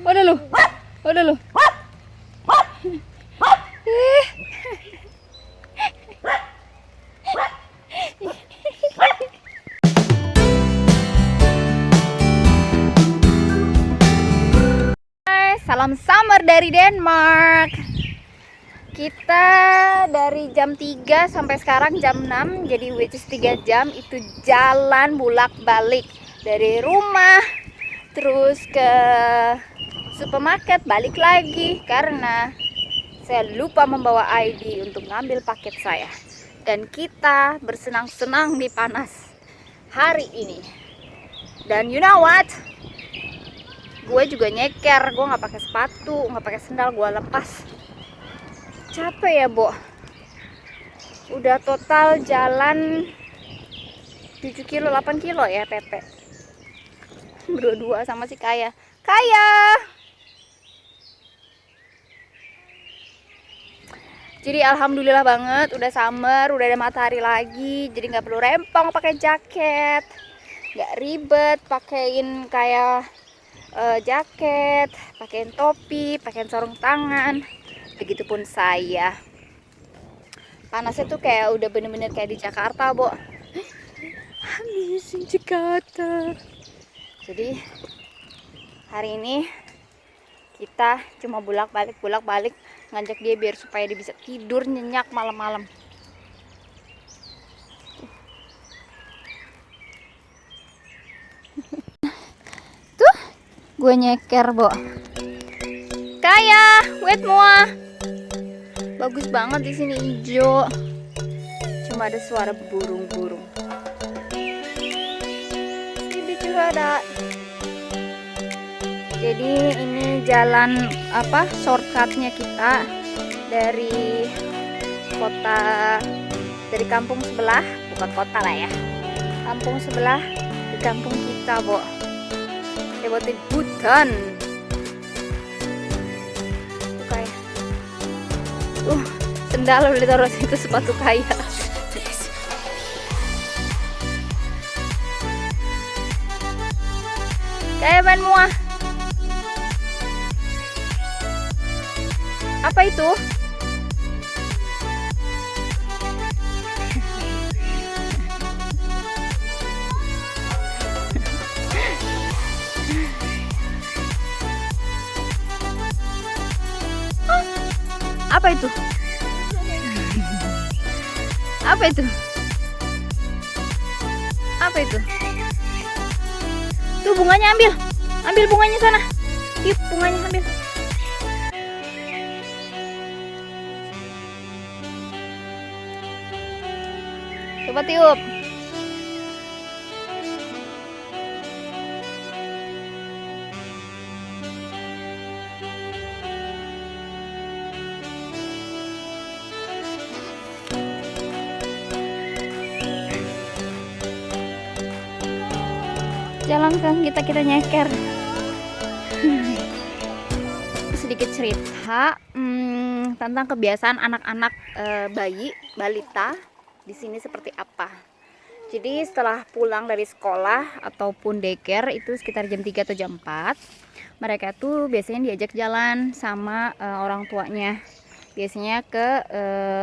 Udah lu. Udah lu. Hai, salam summer dari Denmark. Kita dari jam 3 sampai sekarang jam 6, jadi which is 3 jam itu jalan bolak-balik dari rumah terus ke supermarket, balik lagi karena saya lupa membawa ID untuk ngambil paket saya. Dan kita bersenang-senang di panas hari ini. Dan you know what? Gue juga nyeker, gue nggak pakai sepatu, nggak pakai sendal, gue lepas. Capek ya, Bo. Udah total jalan 7 kilo, 8 kilo ya, Pepe. Berdua sama si Kaya. Kaya! Jadi alhamdulillah banget, udah summer, udah ada matahari lagi. Jadi nggak perlu rempong pakai jaket. Nggak ribet pakein kayak jaket, pakein topi, pakein sarung tangan. Begitupun saya. Panasnya tuh kayak udah bener-bener kayak di Jakarta, Bo. Missing Jakarta. Jadi hari ini kita cuma bolak-balik ngajak dia biar supaya dia bisa tidur nyenyak malam-malam. Tuh, gue nyeker, Bo. Kaya, wait mua. Bagus banget di sini hijau. Cuma ada suara burung-burung. Ini juga ada. Jadi ini jalan apa? Shortcutnya kita dari kota, dari kampung sebelah, bukan kota lah ya. Kampung sebelah di kampung kita, Bo. Lewatin hutan. Sendal udah ditaruh situ, sepatu Kaya. Kayak main mua. Apa itu? Apa itu? Apa itu? Apa itu? Tuh bunganya ambil. Ambil bunganya sana. Tiup bunganya ambil. Coba tiup. Jalan kan kita nyeker. Sedikit cerita tentang kebiasaan anak-anak bayi balita di sini seperti apa. Jadi setelah pulang dari sekolah ataupun daycare itu sekitar jam 3 atau jam 4, mereka tuh biasanya diajak jalan sama orang tuanya. Biasanya ke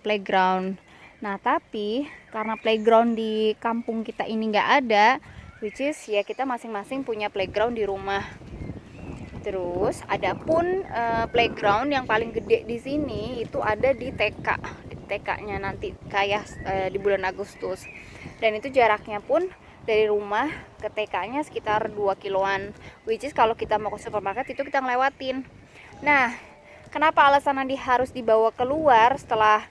playground. Nah, tapi karena playground di kampung kita ini nggak ada, which is ya kita masing-masing punya playground di rumah. Terus adapun playground yang paling gede di sini itu ada di TK. Di TK-nya nanti kayak di bulan Agustus. Dan itu jaraknya pun dari rumah ke TK-nya sekitar 2 kiloan. Which is kalau kita mau ke supermarket itu kita ngelewatin. Nah, kenapa alasan Andi harus dibawa keluar setelah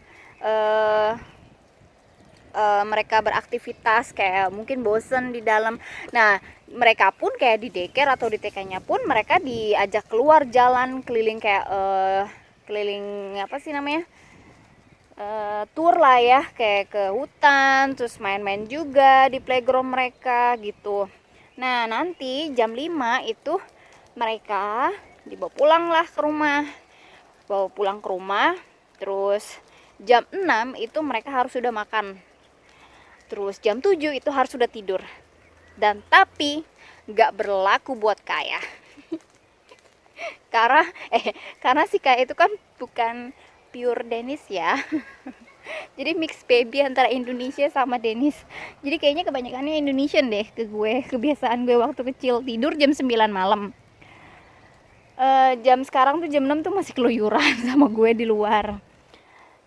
mereka beraktivitas kayak mungkin bosen di dalam. Nah, mereka pun kayak di daycare atau di TK-nya pun mereka diajak keluar jalan keliling kayak keliling apa sih namanya? Tour lah ya, kayak ke hutan, terus main-main juga di playground mereka gitu. Nah, nanti jam 5 itu mereka dibawa pulang lah ke rumah. Bawa pulang ke rumah, terus jam 6 itu mereka harus sudah makan. Terus jam 7 itu harus sudah tidur. Dan tapi gak berlaku buat Kaya. karena karena si Kak itu kan bukan pure Danish ya. Jadi mix baby antara Indonesia sama Danish. Jadi kayaknya kebanyakannya Indonesian deh ke gue. Kebiasaan gue waktu kecil tidur jam 9 malam. Jam sekarang tuh jam 6 tuh masih keluyuran sama gue di luar.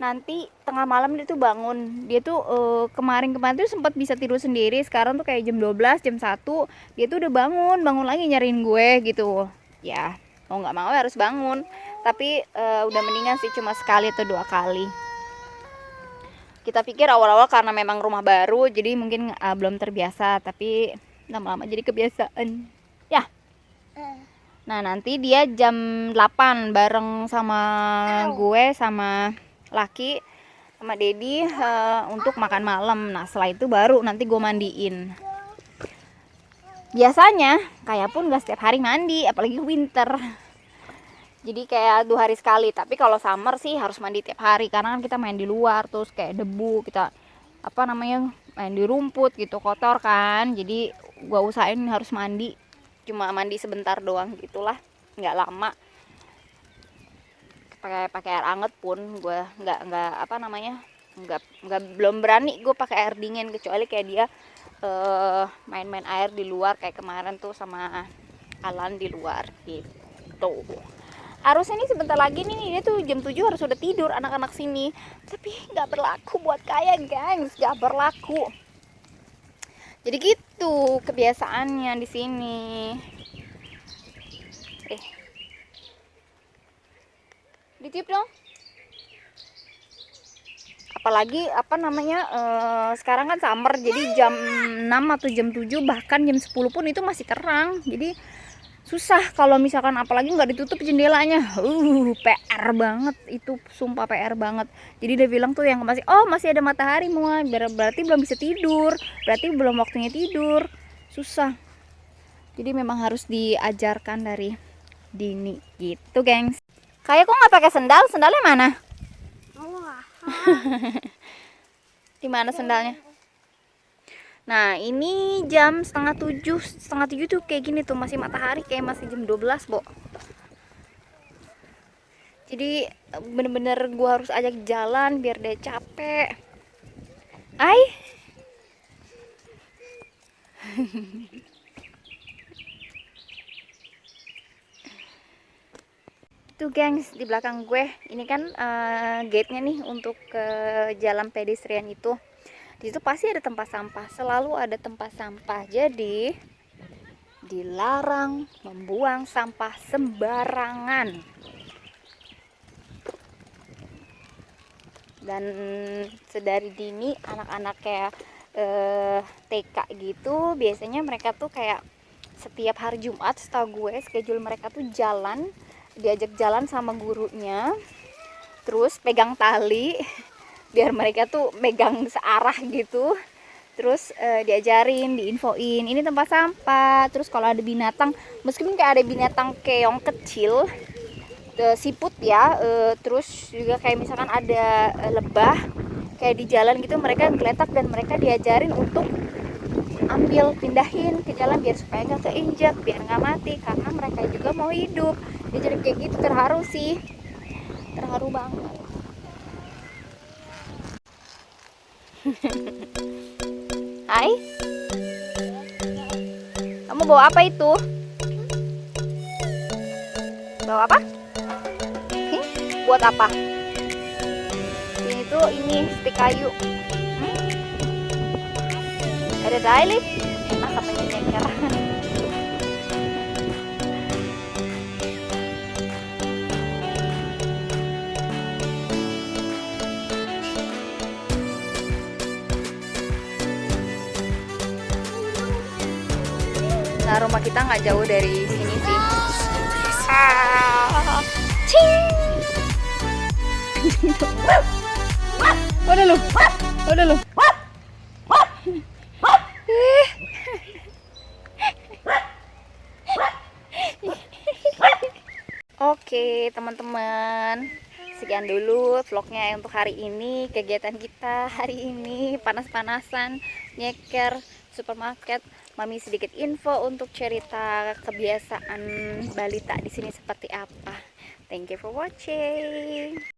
Nanti tengah malam dia tuh bangun. Dia tuh kemarin-kemarin tuh sempat bisa tidur sendiri. Sekarang tuh kayak jam 12, jam 1 dia tuh udah bangun lagi nyariin gue gitu. Ya, mau nggak mau harus bangun. Tapi udah mendingan sih, cuma sekali atau 2 kali. Kita pikir awal-awal karena memang rumah baru jadi mungkin belum terbiasa, tapi lama-lama jadi kebiasaan. Ya. Nah, nanti dia jam 8 bareng sama gue sama Laki sama Dedi untuk makan malam. Nah, setelah itu baru nanti gue mandiin. Biasanya kayak pun gak setiap hari mandi, apalagi winter. Jadi kayak 2 hari sekali. Tapi kalau summer sih harus mandi tiap hari karena kan kita main di luar, terus kayak debu, kita main di rumput gitu, kotor kan. Jadi gue usahain harus mandi, cuma mandi sebentar doang gitulah, nggak lama. Pakai air anget pun gue nggak belum berani gue pakai air dingin, kecuali kayak dia main-main air di luar kayak kemarin tuh sama Alan di luar gitu. Harusnya nih sebentar lagi nih dia tuh jam 7 harus udah tidur anak-anak sini, tapi nggak berlaku buat Kaya, gengs, nggak berlaku. Jadi gitu kebiasaannya di sini. Ditiup dong. Apalagi sekarang kan summer, jadi jam 6 atau jam 7 bahkan jam 10 pun itu masih terang. Jadi susah kalau misalkan apalagi nggak ditutup jendelanya. PR banget itu, sumpah PR banget. Jadi dia bilang tuh yang masih ada matahari semua, berarti belum bisa tidur, berarti belum waktunya tidur. Susah. Jadi memang harus diajarkan dari dini gitu, gengs. Kayak kok nggak pakai sendal? Sendalnya mana? Di mana sendalnya? Nah, ini jam setengah tujuh tuh kayak gini tuh, masih matahari, kayak masih jam 12, Bo. Jadi bener-bener gua harus ajak jalan biar dia capek. Tuh gengs, di belakang gue ini kan gate-nya nih untuk ke jalan pedestrian itu. Di situ pasti ada tempat sampah, selalu ada tempat sampah. Jadi dilarang membuang sampah sembarangan. Dan sedari dini anak-anak kayak TK gitu, biasanya mereka tuh kayak setiap hari Jumat, setahu gue schedule mereka tuh diajak jalan sama gurunya, terus pegang tali biar mereka tuh megang searah gitu, terus diajarin, diinfoin ini tempat sampah. Terus kalau ada binatang, meskipun kayak ada binatang keong kecil, siput ya, terus juga kayak misalkan ada lebah kayak di jalan gitu, mereka geletak dan mereka diajarin untuk pindahin ke jalan biar supaya nggak keinjak, biar nggak mati, karena mereka juga mau hidup. Dia jadi kayak gitu, terharu sih, terharu banget. Hai, kamu bawa apa itu? Bawa apa? Buat apa? Ini stik kayu. Ada daily, enak katanya nyeker. Nah, rumah kita nggak jauh dari sini sih. Udah lu. Oke teman-teman, sekian dulu vlognya untuk hari ini. Kegiatan kita hari ini panas-panasan nyeker supermarket. Mami sedikit info untuk cerita kebiasaan balita di sini seperti apa. Thank you for watching.